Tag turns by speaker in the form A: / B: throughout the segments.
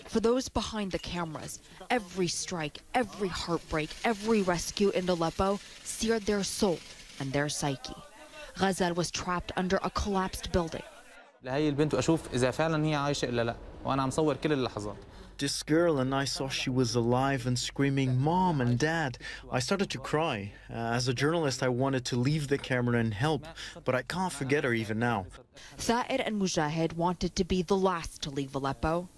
A: For those behind the cameras, every strike, every heartbreak, every rescue in Aleppo seared their soul and their psyche. Ghazal was trapped under a collapsed building.
B: لهي البنت واشوف اذا فعلا هي عايشه الا لا وانا عم صور كل اللحظات.
C: This girl and I saw she was alive and screaming, "Mom and Dad." I started to cry. As a journalist, I wanted to leave the camera and help, but I can't forget her even now.
A: Thair and Mujahid wanted to be the last to leave Aleppo.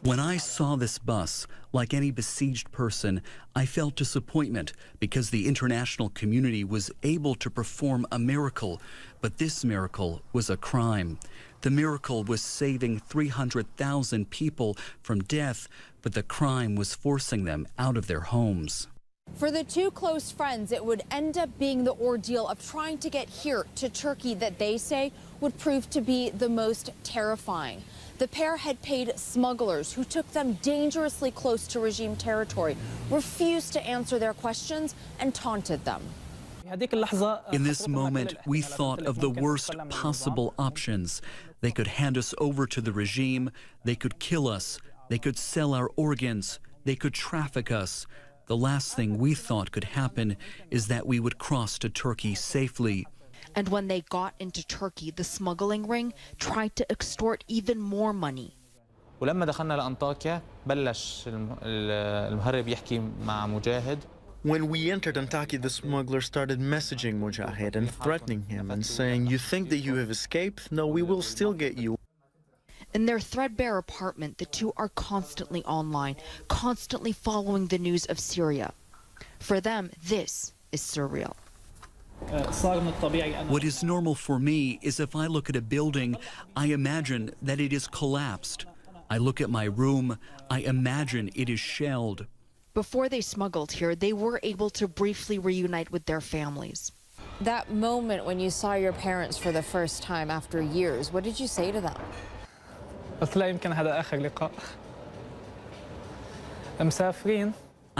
D: When I saw this bus, like any besieged person, I felt disappointment because the international community was able to perform a miracle, but this miracle was a crime. The miracle was saving 300,000 people from death, but the crime was forcing them out of their homes.
E: For the two close friends, it would end up being the ordeal of trying to get here to Turkey that they say would prove to be the most terrifying. The pair had paid smugglers who took them dangerously close to regime territory, refused to answer their questions, and taunted them.
D: In this moment, we thought of the worst possible options. They could hand us over to the regime, they could kill us, they could sell our organs, they could traffic us. The last thing we thought could happen is that we would cross to Turkey safely.
A: And when they got into Turkey, the smuggling ring tried to extort even more money.
B: ولما دخلنا لأنطاكيا بلش المهرب يحكي مع مجاهد.
C: When we entered Antakya, the smuggler started messaging Mujahid and threatening him and saying, "You think that you have escaped? No, we will still get you."
A: In their threadbare apartment, the two are constantly online, constantly following the news of Syria. For them, this is surreal.
D: What is normal for me is if I look at a building, I imagine that it is collapsed. I look at my room, I imagine it is shelled.
A: Before they smuggled here, they were able to briefly reunite with their families.
E: That moment when you saw your parents for the first time after years, what did you say to them?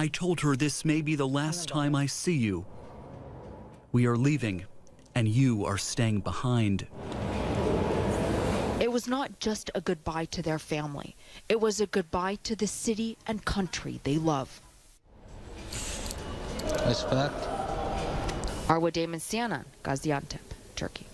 D: I told her this may be the last time I see you. We are leaving, and you are staying behind.
A: It was not just a goodbye to their family. It was a goodbye to the city and country they love.
B: Respect.
A: Arwa Damon Sianan, Gaziantep, Turkey.